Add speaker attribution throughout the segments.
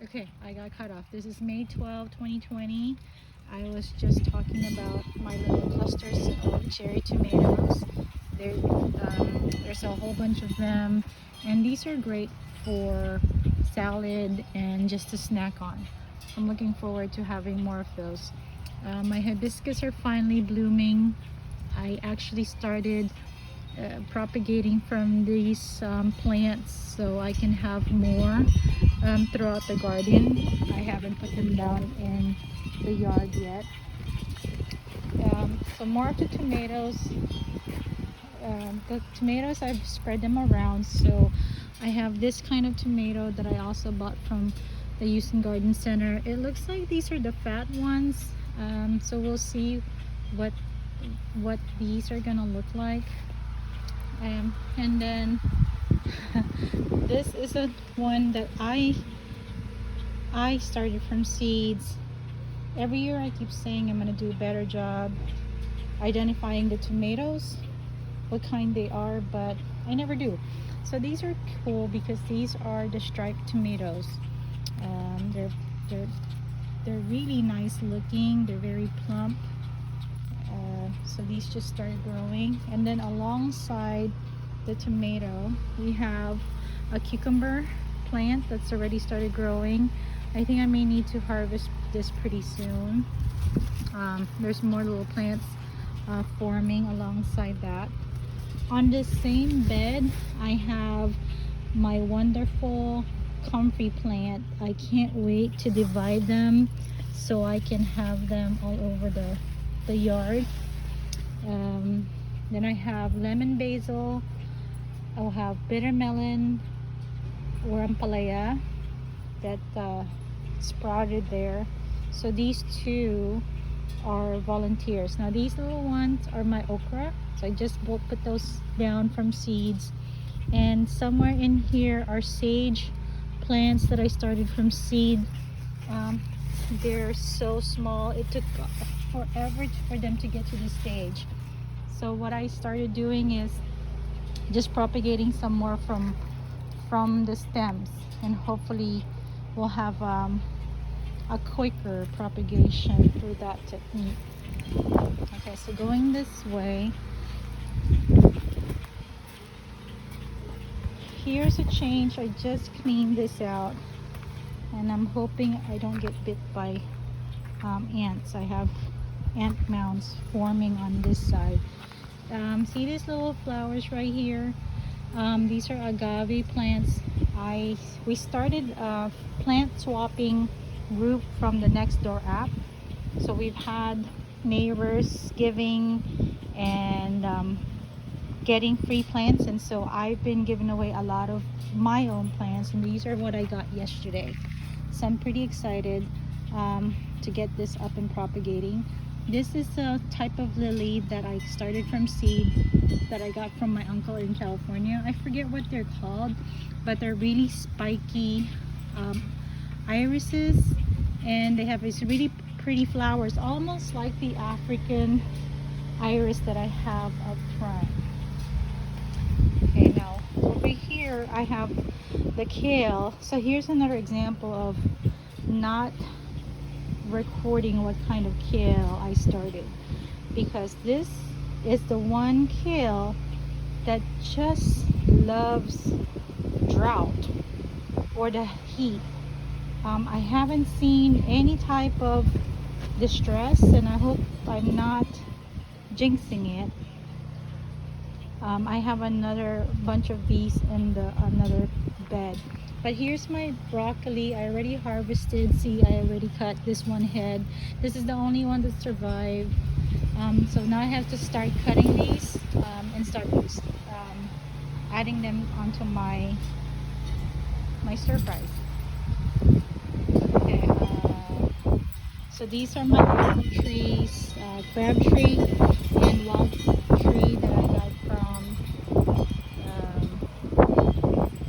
Speaker 1: Okay, I got cut off. This is May 12, 2020. I was just talking about my little clusters of cherry tomatoes. There's a whole bunch of them, and these are great for salad and just to snack on. I'm looking forward to having more of those. My hibiscus are finally blooming. I actually started propagating from these plants so I can have more throughout the garden. I haven't put them down in the yard yet. So more of the tomatoes. I've spread them around, so I have this kind of tomato that I also bought from the Houston Garden Center. It looks like these are the fat ones, so we'll see what these are gonna look like. And then this is a one that I started from seeds. Every year I keep saying I'm gonna do a better job identifying the tomatoes, what kind they are, but I never do. So these are cool because these are the striped tomatoes. They're really nice looking. They're very plump. So these just started growing, and then alongside the tomato we have a cucumber plant that's already started growing. I think I may need to harvest this pretty soon. There's more little plants forming alongside that. On this same bed I have my wonderful comfrey plant. I can't wait to divide them so I can have them all over the yard. Then I have lemon basil. I'll have bitter melon or ampalaya that sprouted there. So these two are volunteers. Now these little ones are my okra, so I just put those down from seeds. And somewhere in here are sage plants that I started from seed. They're so small, it took forever for them to get to this stage. So what I started doing is just propagating some more from the stems, and hopefully we'll have a quicker propagation through that technique. Okay, so going this way, here's a change. I just cleaned this out, and I'm hoping I don't get bit by ants. I have ant mounds forming on this side. See these little flowers right here? These are agave plants. We started plant swapping group from the Nextdoor app. So we've had neighbors giving and getting free plants, and so I've been giving away a lot of my own plants, and these are what I got yesterday. So I'm pretty excited to get this up and propagating. This is a type of lily that I started from seed that I got from my uncle in California. I forget what they're called, but they're really spiky irises, and they have these really pretty flowers, almost like the African iris that I have up front. Okay, now over here I have the kale. So here's another example of not recording what kind of kale I started, because this is the one kale that just loves drought or the heat. I haven't seen any type of distress, and I hope I'm not jinxing it. I have another bunch of these in another bed. But here's my broccoli. I already harvested. See, I already cut this one head. This is the only one that survived. So now I have to start cutting these and start adding them onto my stir fries. Okay, so these are my apple trees, crabtree and wild tree that I got from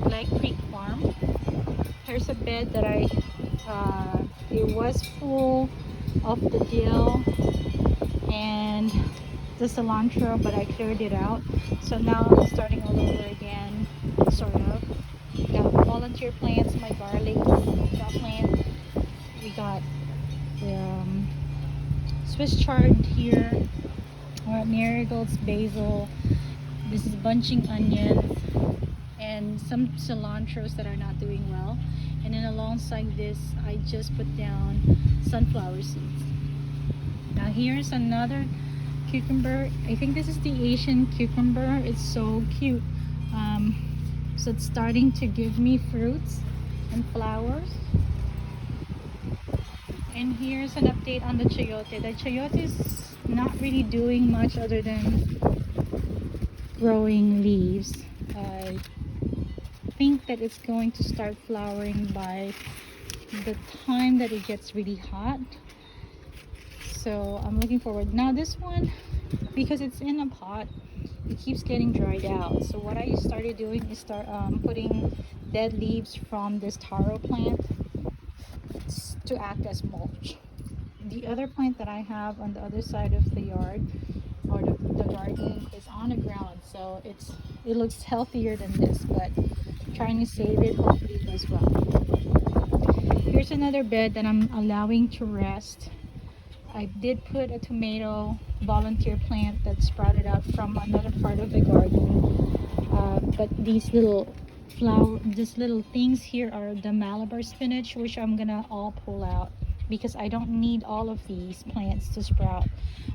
Speaker 1: Black Creek Farm. Here's a bed that it was full of the dill and the cilantro, but I cleared it out. So now I'm starting all over again, sort of. Got volunteer plants, my garlic plant, got Swiss chard here, marigolds, basil. This is bunching onions and some cilantros that are not doing well. And then alongside this, I just put down sunflower seeds. Now here's another cucumber. I think this is the Asian cucumber. It's so cute. So it's starting to give me fruits and flowers. And here's an update on the chayote. The chayote is not really doing much other than growing leaves. I think that it's going to start flowering by the time that it gets really hot. So I'm looking forward. Now this one, because it's in a pot, it keeps getting dried out. So what I started doing is putting dead leaves from this taro plant to act as mulch. The other plant that I have on the other side of the yard, or the garden, is on the ground, so it looks healthier than this, but trying to save it, hopefully it does well. Here's another bed that I'm allowing to rest. I did put a tomato volunteer plant that sprouted out from another part of the garden, but these little things here are the Malabar spinach, which I'm gonna all pull out because I don't need all of these plants to sprout.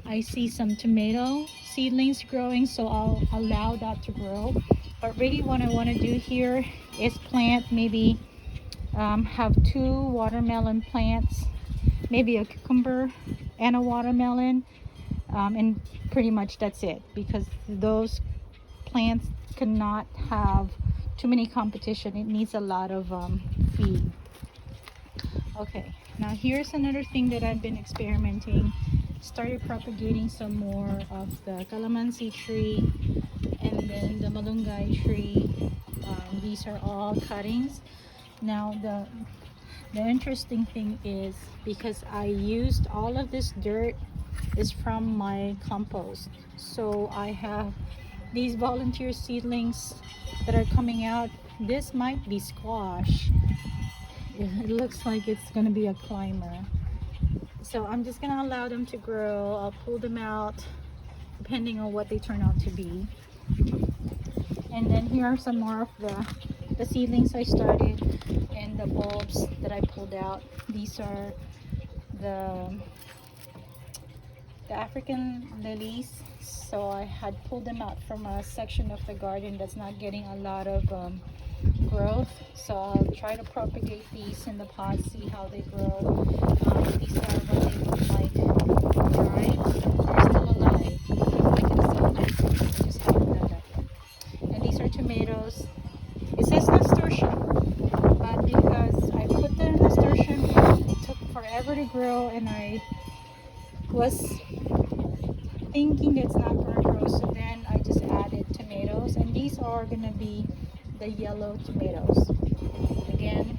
Speaker 1: I see some tomato seedlings growing, so I'll allow that to grow. But really what I want to do here is plant maybe have 2 watermelon plants, maybe a cucumber and a watermelon, and pretty much that's it, because those plants cannot have too many competition. It needs a lot of feed. Okay, now here's another thing that I've been experimenting. Started propagating some more of the calamansi tree and then the malunggay tree. These are all cuttings. Now the interesting thing is, because I used all of this dirt is from my compost, so I have these volunteer seedlings that are coming out. This might be squash. It looks like it's gonna be a climber, so I'm just gonna allow them to grow. I'll pull them out depending on what they turn out to be. And then here are some more of the seedlings I started and the bulbs that I pulled out. These are the African lilies, so I had pulled them out from a section of the garden that's not getting a lot of growth, so I'll try to propagate these in the pot, see how they grow. These are what they look like dried. They're still alive. I can still I just haven't done that yet. And these are tomatoes. It says nasturtium, but because I put them in nasturtium, it took forever to grow, and I was thinking it's not going to grow, so then I just added tomatoes, and these are going to be the yellow tomatoes. Again,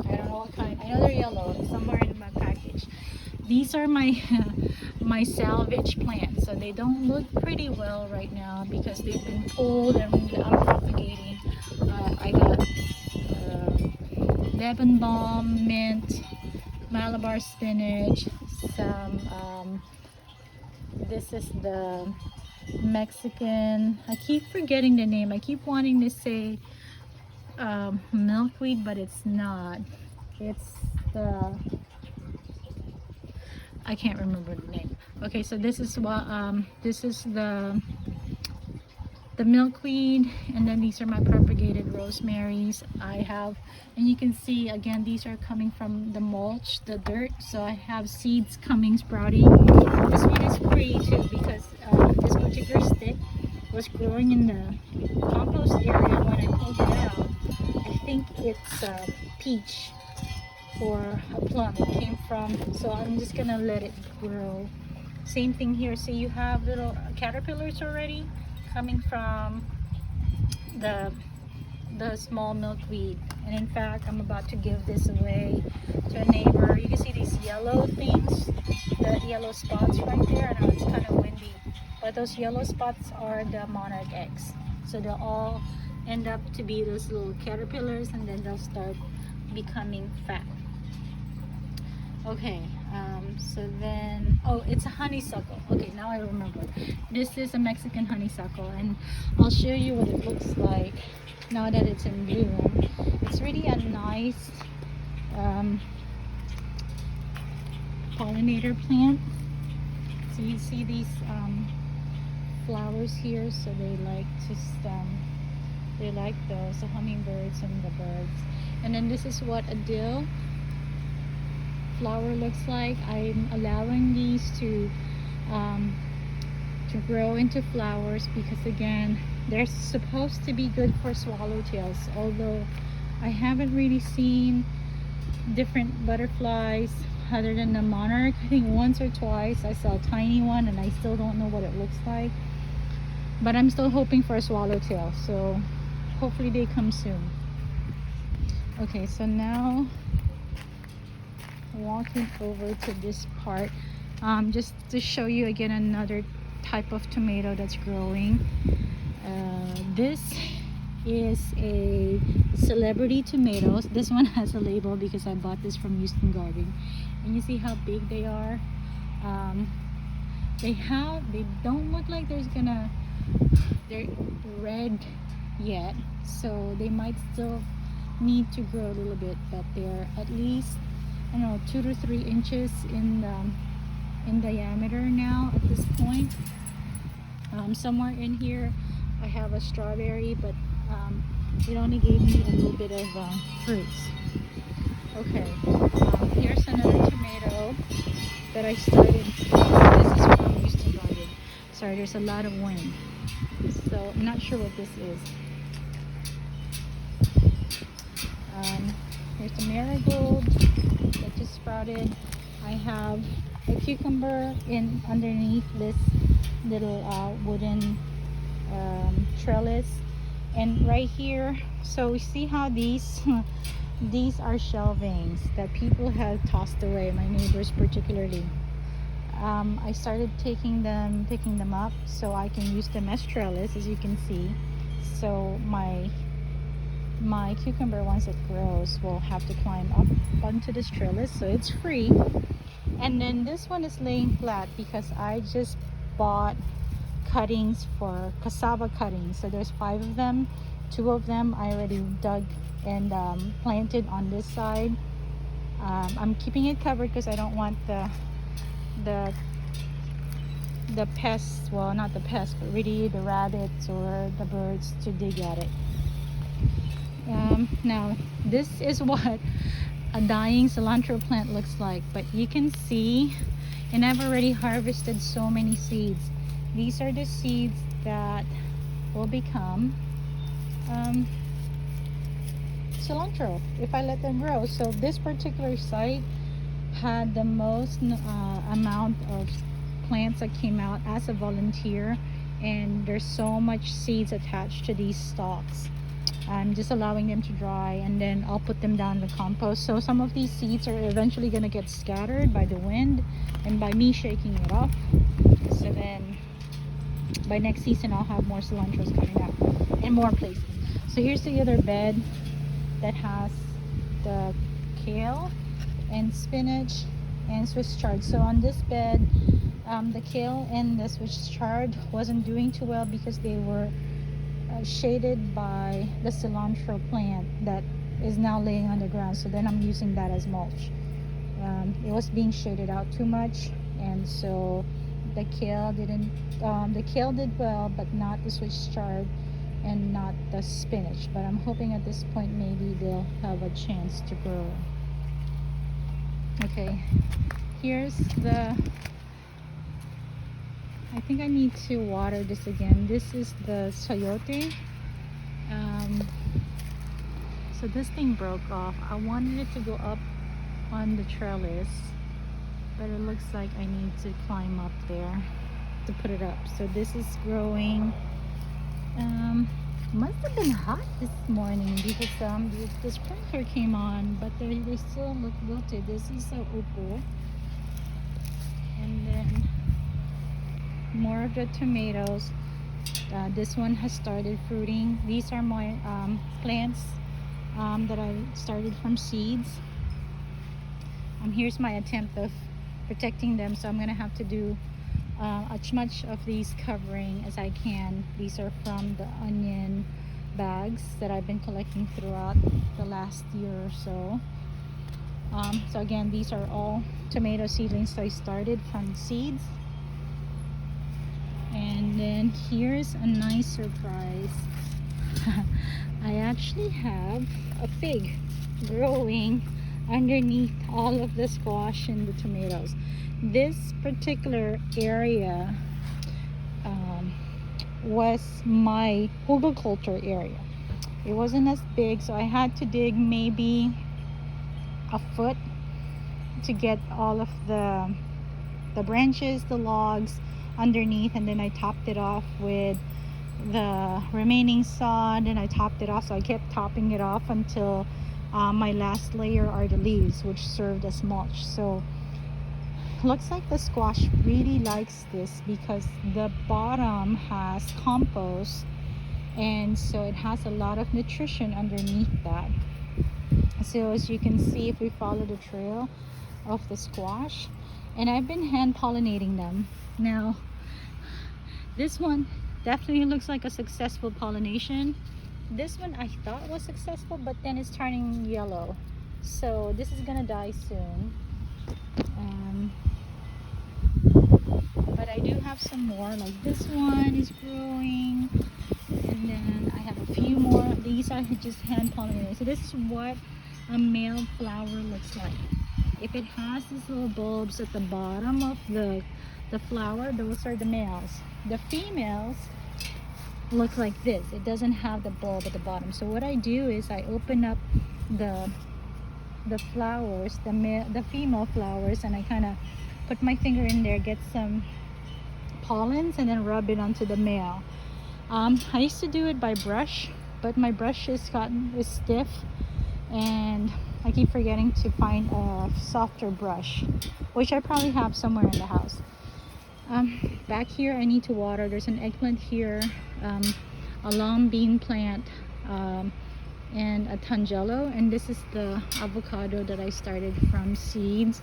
Speaker 1: I don't know what kind. I know they're yellow. It's somewhere in my package. These are my my salvage plants, so they don't look pretty well right now because they've been pulled and I'm propagating. I got lemon balm, mint, Malabar spinach, some this is the Mexican, I keep forgetting the name. I keep wanting to say milkweed, but it's not. It's the, I can't remember the name. Okay, so this is what this is the milkweed, and then these are my propagated rosemaries I have. And you can see again, these are coming from the mulch, the dirt, so I have seeds coming, sprouting. This one is free too, because this particular stick was growing in the compost area. When I pulled it out, I think it's peach or a plum it came from, so I'm just gonna let it grow. Same thing here. So you have little caterpillars already coming from the small milkweed, and in fact I'm about to give this away to a neighbor. You can see these yellow things, the yellow spots right there. I know it's kind of windy, but those yellow spots are the monarch eggs, so they'll all end up to be those little caterpillars, and then they'll start becoming fat. Okay, so then, oh, it's a honeysuckle. Okay, now I remember. This is a Mexican honeysuckle, and I'll show you what it looks like now that it's in bloom. It's really a nice um, pollinator plant. So you see these flowers here, so they like they like those, the hummingbirds and the birds. And then this is what a dill flower looks like. I'm allowing these to grow into flowers because, again, they're supposed to be good for swallowtails, although I haven't really seen different butterflies other than the monarch. I think once or twice I saw a tiny one, and I still don't know what it looks like, but I'm still hoping for a swallowtail, so hopefully they come soon. Okay, so now walking over to this part, just to show you again another type of tomato that's growing. This is a celebrity tomatoes. This one has a label because I bought this from Houston Garden, and you see how big they are. They don't look like they're red yet, so they might still need to grow a little bit, but they're at least, I don't know, 2 to 3 inches in diameter now at this point. Somewhere in here I have a strawberry, but it only gave me a little bit of fruits. Okay, here's another tomato that I started. This is from Houston Garden. Sorry, there's a lot of wind, so I'm not sure what this is. Here's the marigold that just sprouted. I have a cucumber underneath this little wooden trellis, and right here, so we see how these these are shelvings that people have tossed away, my neighbors particularly. I started picking them up so I can use them as trellis, as you can see. So my cucumber, once it grows, will have to climb up onto this trellis, so it's free. And then this one is laying flat because I just bought cuttings for cassava cuttings. So there's 5 of them. 2 of them I already dug and planted on this side. I'm keeping it covered because I don't want the pests, well, not the pests, but really the rabbits or the birds to dig at it. Now this is what a dying cilantro plant looks like, but you can see, and I've already harvested so many seeds. These are the seeds that will become cilantro if I let them grow. So this particular site had the most amount of plants that came out as a volunteer, and there's so much seeds attached to these stalks. I'm just allowing them to dry, and then I'll put them down in the compost. So some of these seeds are eventually going to get scattered by the wind and by me shaking it off. So then by next season I'll have more cilantros coming up in more places. So here's the other bed that has the kale and spinach and Swiss chard. So on this bed, the kale and the Swiss chard wasn't doing too well because they were shaded by the cilantro plant that is now laying on the ground. So then I'm using that as mulch. It was being shaded out too much, and so the kale did well, but not the Swiss chard and not the spinach. But I'm hoping at this point maybe they'll have a chance to grow. Okay, here's I think I need to water this again. This is the sayote. So this thing broke off. I wanted it to go up on the trellis, but it looks like I need to climb up there to put it up. So this is growing. Must have been hot this morning because the sprinkler came on, but they still look wilted. This is a upo. And then more of the tomatoes. This one has started fruiting. These are my plants that I started from seeds. Here's my attempt of protecting them, so I'm gonna have to do as much of these covering as I can. These are from the onion bags that I've been collecting throughout the last year or so. So again, these are all tomato seedlings, so I started from seeds. And then here's a nice surprise. I actually have a fig growing underneath all of the squash and the tomatoes. This particular area was my hugelkultur area. It wasn't as big, so I had to dig maybe a foot to get all of the branches, the logs underneath, and then I topped it off with the remaining sod, and I topped it off, so I kept topping it off until my last layer are the leaves, which served as mulch. So looks like the squash really likes this because the bottom has compost, and so it has a lot of nutrition underneath that. So as you can see, if we follow the trail of the squash, and I've been hand pollinating them. Now this one definitely looks like a successful pollination. This one I thought was successful, but then it's turning yellow, so this is gonna die soon. But I do have some more, like this one is growing, and then I have a few more. These are just hand pollinated. So this is what a male flower looks like. If it has these little bulbs at the bottom of the flower, those are the males. The females look like this. It doesn't have the bulb at the bottom. So what I do is I open up the flowers, the female flowers, and I kind of put my finger in there, get some pollens, and then rub it onto the male. I used to do it by brush, but my brush is stiff, and I keep forgetting to find a softer brush, which I probably have somewhere in the house. Back here I need to water. There's an eggplant here, a long bean plant, and a tangelo, and this is the avocado that I started from seeds.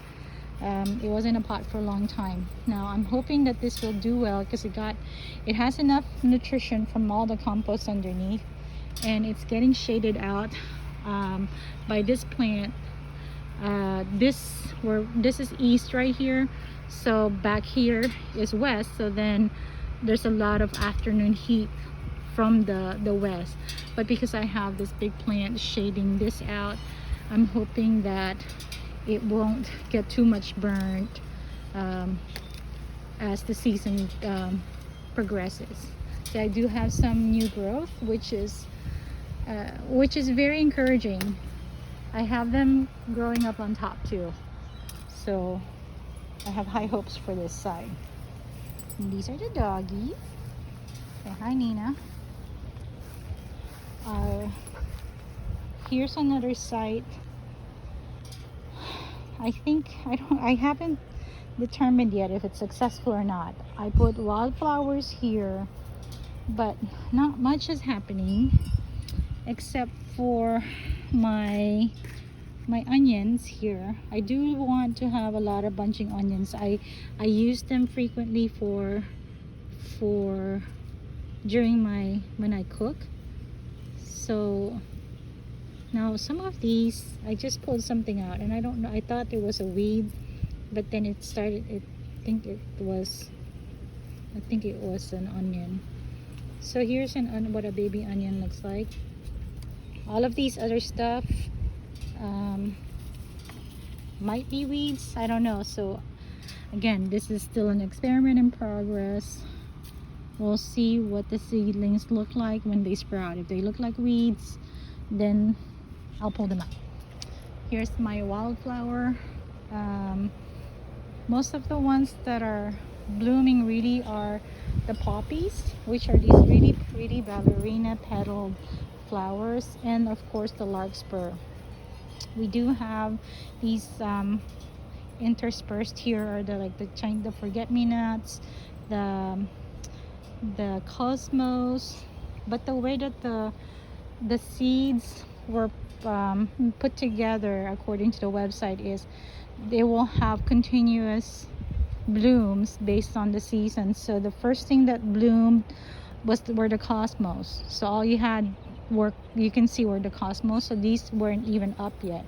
Speaker 1: It was in a pot for a long time. Now I'm hoping that this will do well because it has enough nutrition from all the compost underneath, and it's getting shaded out by this plant. This is east right here, so back here is west, so then there's a lot of afternoon heat from the west. But because I have this big plant shading this out, I'm hoping that it won't get too much burnt as the season progresses. So I do have some new growth, which is very encouraging. I have them growing up on top too, so I have high hopes for this side. And these are the doggies. Say hi, Nina. Here's another site. I haven't determined yet if it's successful or not. I put wildflowers here, but not much is happening except for my onions here. I do want to have a lot of bunching onions. I use them frequently for during when I cook. So now some of these, I just pulled something out, and I don't know, I thought it was a weed, but then it started, I think it was an onion. So here's what a baby onion looks like. All of these other stuff might be weeds, I don't know. So again, this is still an experiment in progress. We'll see what the seedlings look like when they sprout. If they look like weeds, then I'll pull them out. Here's my wildflower. Most of the ones that are blooming really are the poppies, which are these really pretty ballerina petaled flowers, and of course the larkspur. We do have these interspersed here are the forget-me-nots, the cosmos, but the way that the seeds were put together according to the website is they will have continuous blooms based on the season. So the first thing that bloomed were the cosmos. So all you had you can see were the cosmos. So these weren't even up yet.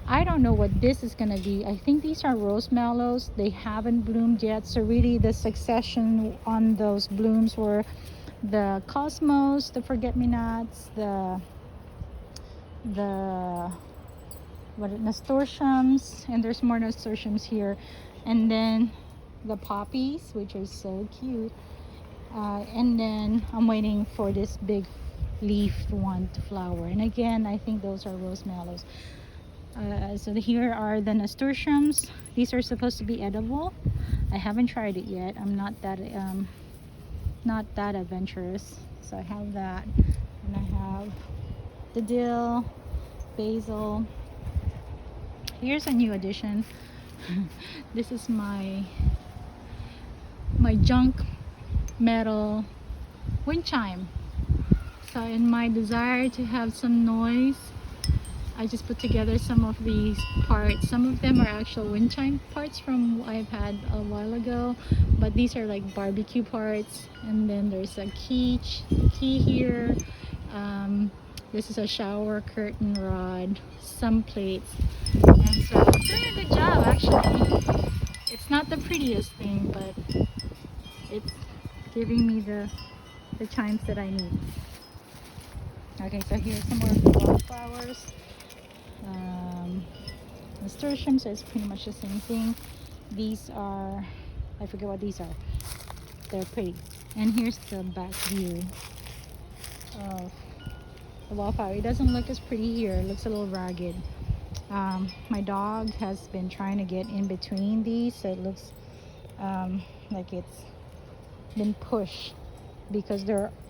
Speaker 1: I don't know what this is gonna be. I think these are rose mallows. They haven't bloomed yet. So really the succession on those blooms were the cosmos, the forget-me-nots, the nasturtiums, and there's more nasturtiums here, and then the poppies, which are so cute, and then I'm waiting for this big leafed one to flower. And again, I think those are rose mallows. So here are the nasturtiums. These are supposed to be edible. I haven't tried it yet. I'm not that adventurous. So I have that, and I have the dill, basil. Here's a new addition. This is my junk metal wind chime. So in my desire to have some noise, I just put together some of these parts. Some of them are actual wind chime parts from I've had a while ago, but these are like barbecue parts. And then there's a key here. This is a shower curtain rod, some plates, and so it's doing a good job actually. It's not the prettiest thing, but it's giving me the chimes that I need. Okay, so here's some more wildflowers. Nasturtium, so it's pretty much the same thing. These are, I forget what these are. They're pretty. And here's the back view of the wallflower. It doesn't look as pretty here. It looks a little ragged. My dog has been trying to get in between these, so it looks like it's been pushed, because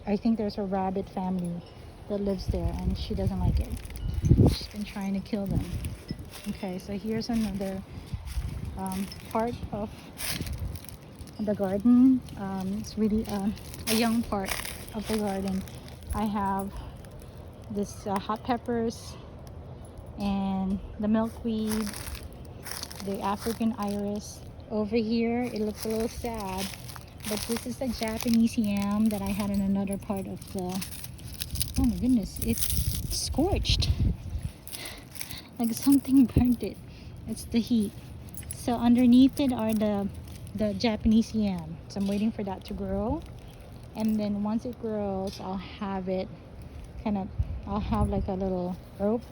Speaker 1: I think there's a rabbit family that lives there, and she doesn't like it. She's been trying to kill them. Okay, so here's another part of the garden. It's really a young part of the garden. I have this hot peppers and the milkweed, the African iris. Over here it looks a little sad, but this is a Japanese yam that I had in another part of the, oh my goodness, it's scorched like something burnt it. It's the heat. So underneath it are the Japanese yam. So I'm waiting for that to grow, and then once it grows, I'll have it I'll have like a little rope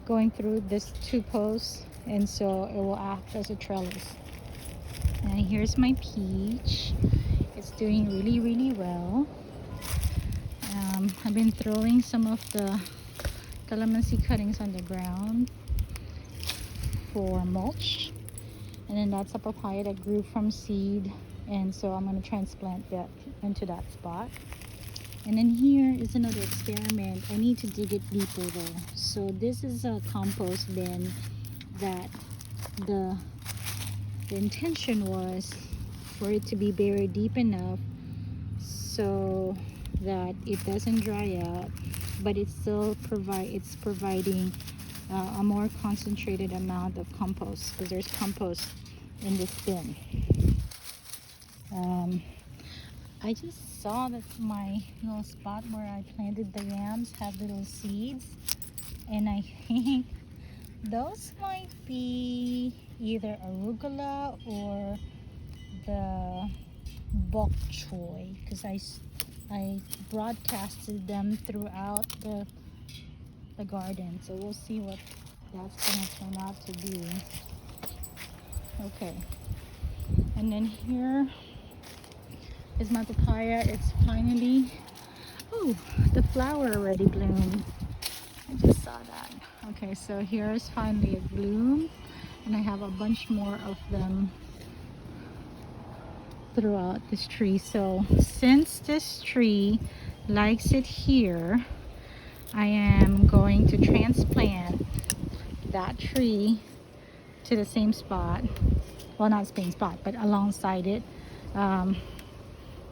Speaker 1: going through this 2 posts, and so it will act as a trellis. And here's my peach. It's doing really, really well. I've been throwing some of the calamansi cuttings on the ground for mulch, and then that's a papaya that grew from seed, and so I'm going to transplant that into that spot. And then here is another experiment. I need to dig it deeper though. So this is a compost bin that the intention was for it to be buried deep enough so that it doesn't dry out, but it's still providing a more concentrated amount of compost, because there's compost in this bin. I just saw that my little spot where I planted the yams had little seeds, and I think those might be either arugula or the bok choy, because I broadcasted them throughout the garden, so we'll see what that's going to turn out to be. Okay, and then here is my papaya. It's finally, oh, the flower already bloomed. I just saw that. Okay, so here's finally a bloom, and I have a bunch more of them throughout this tree. So since this tree likes it here, I am going to transplant that tree to the same spot. Well, not the same spot, but alongside it.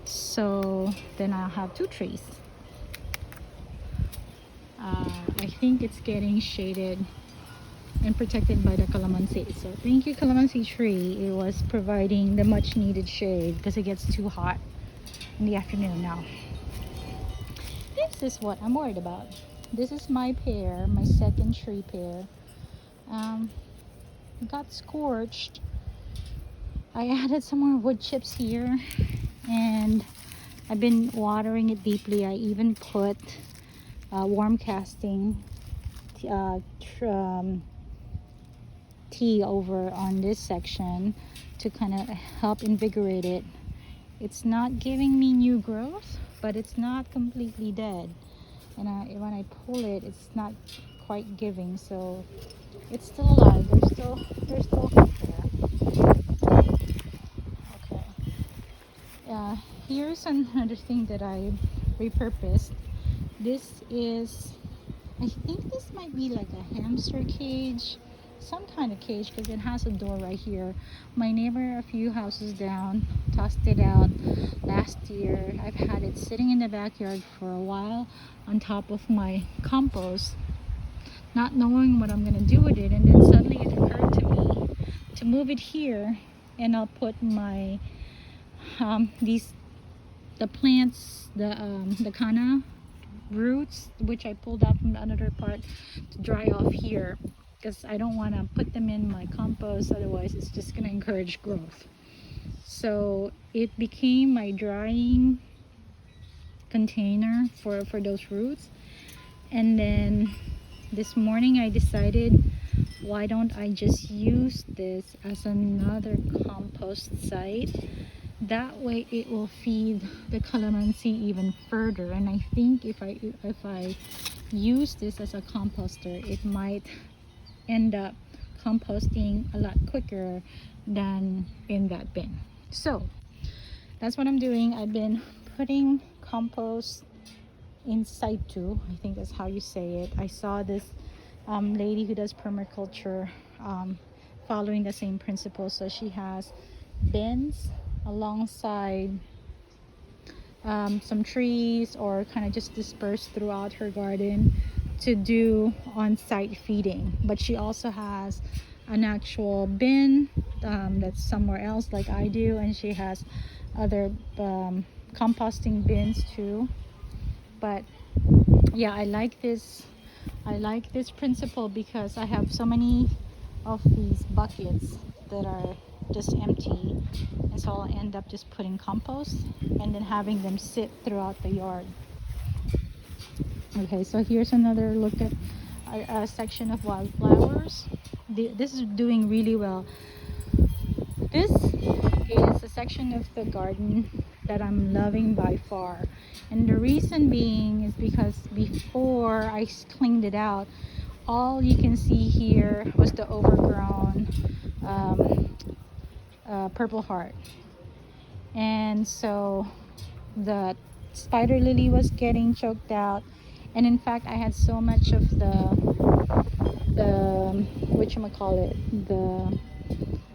Speaker 1: So then I'll have 2 trees. I think it's getting shaded and protected by the calamansi. So thank you, calamansi tree. It was providing the much needed shade because it gets too hot in the afternoon now. This is what I'm worried about. This is my pear, my second tree pear. It got scorched. I added some more wood chips here, and I've been watering it deeply. I even put warm casting tea over on this section to kind of help invigorate it. It's not giving me new growth, but it's not completely dead. And when I pull it, it's not quite giving, so it's still alive. There's still hope there. Okay. Here's another thing that I repurposed. This is, I think this might be like a hamster cage, some kind of cage, because it has a door right here. My neighbor a few houses down tossed it out last year. I've had it sitting in the backyard for a while on top of my compost, not knowing what I'm gonna do with it, and then suddenly it occurred to me to move it here, and I'll put my the plants, the canna roots, which I pulled out from the other part to dry off here, because I don't want to put them in my compost, otherwise it's just going to encourage growth. So it became my drying container for those roots. And then this morning I decided, why don't I just use this as another compost site? That way it will feed the calamansi even further. And I think if I use this as a composter, it might end up composting a lot quicker than in that bin. So that's what I'm doing. I've been putting compost in situ, I think that's how you say it. I saw this lady who does permaculture following the same principle. So she has bins alongside some trees, or kind of just dispersed throughout her garden to do on-site feeding. But she also has an actual bin that's somewhere else like I do, and she has other composting bins too. But yeah, I like this principle because I have so many of these buckets that are just empty, and so I'll end up just putting compost and then having them sit throughout the yard. Okay, so here's another look at a section of wildflowers. This is doing really well. This is a section of the garden that I'm loving by far, and the reason being is because before I cleaned it out, all you can see here was the overgrown purple heart, and so the spider lily was getting choked out. And in fact, I had so much of the whatchamacallit, the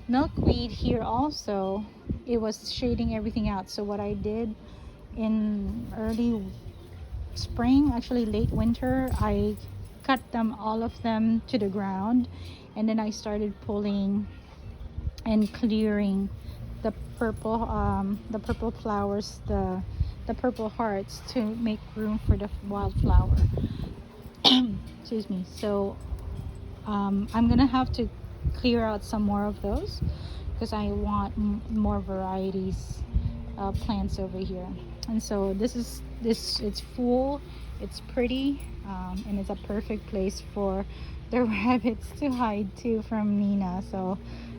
Speaker 1: milkweed here also. It was shading everything out. So what I did in early spring, actually late winter, I cut them, all of them, to the ground, and then I started pulling and clearing the purple flowers, the purple hearts, to make room for the wildflower. Excuse me. So I'm gonna have to clear out some more of those because I want more varieties of plants over here. And so it's full, it's pretty, and it's a perfect place for the rabbits to hide too from Nina. So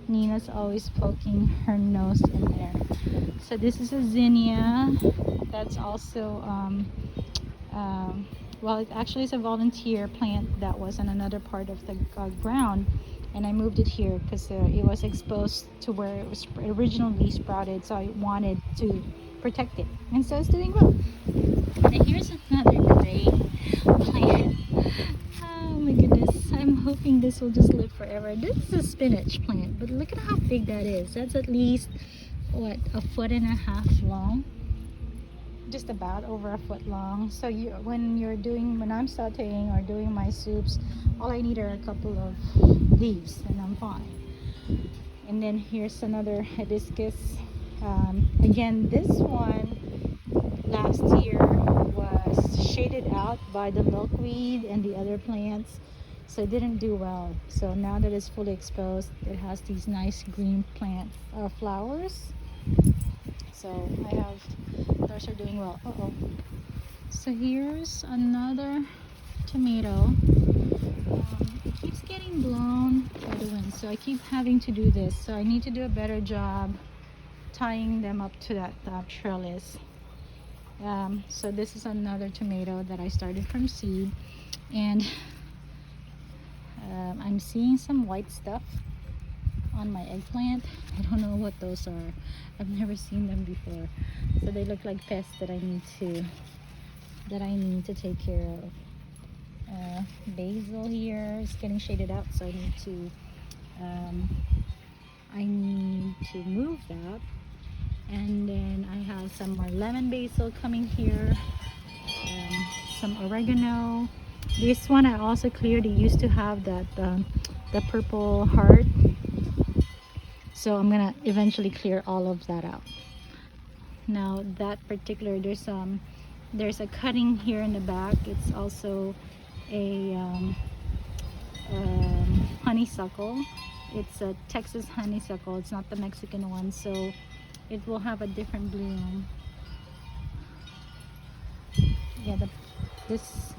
Speaker 1: Nina's always poking her nose in there. So this is a zinnia that's also well, it actually is a volunteer plant that was in another part of the ground, and I moved it here because it was exposed to where it was originally sprouted, so I wanted to protect it, and so it's doing well. And here's another great plant. Oh my goodness, I'm hoping this will just live forever. This is a spinach plant, but look at how big that is. That's at least, what, 1.5 feet long. just about over a foot long. So when I'm sauteing or doing my soups, all I need are a couple of these and I'm fine. And then here's another hibiscus. Again, this one last year was shaded out by the milkweed and the other plants, so it didn't do well. So now that it's fully exposed, it has these nice green plant flowers. So I have, those are doing well. So here's another tomato. It keeps getting blown by the wind, so I keep having to do this. So I need to do a better job tying them up to that trellis. So this is another tomato that I started from seed, and I'm seeing some white stuff on my eggplant. I don't know what those are. I've never seen them before, so they look like pests that I need to take care of. Basil here is getting shaded out, so I need to move that. And then I have some more lemon basil coming here, some oregano. This one I also cleared. It used to have that the purple heart, so I'm gonna eventually clear all of that out. Now that particular, there's a cutting here in the back. It's also a honeysuckle. It's a Texas honeysuckle. It's not the Mexican one, so it will have a different bloom. Yeah, this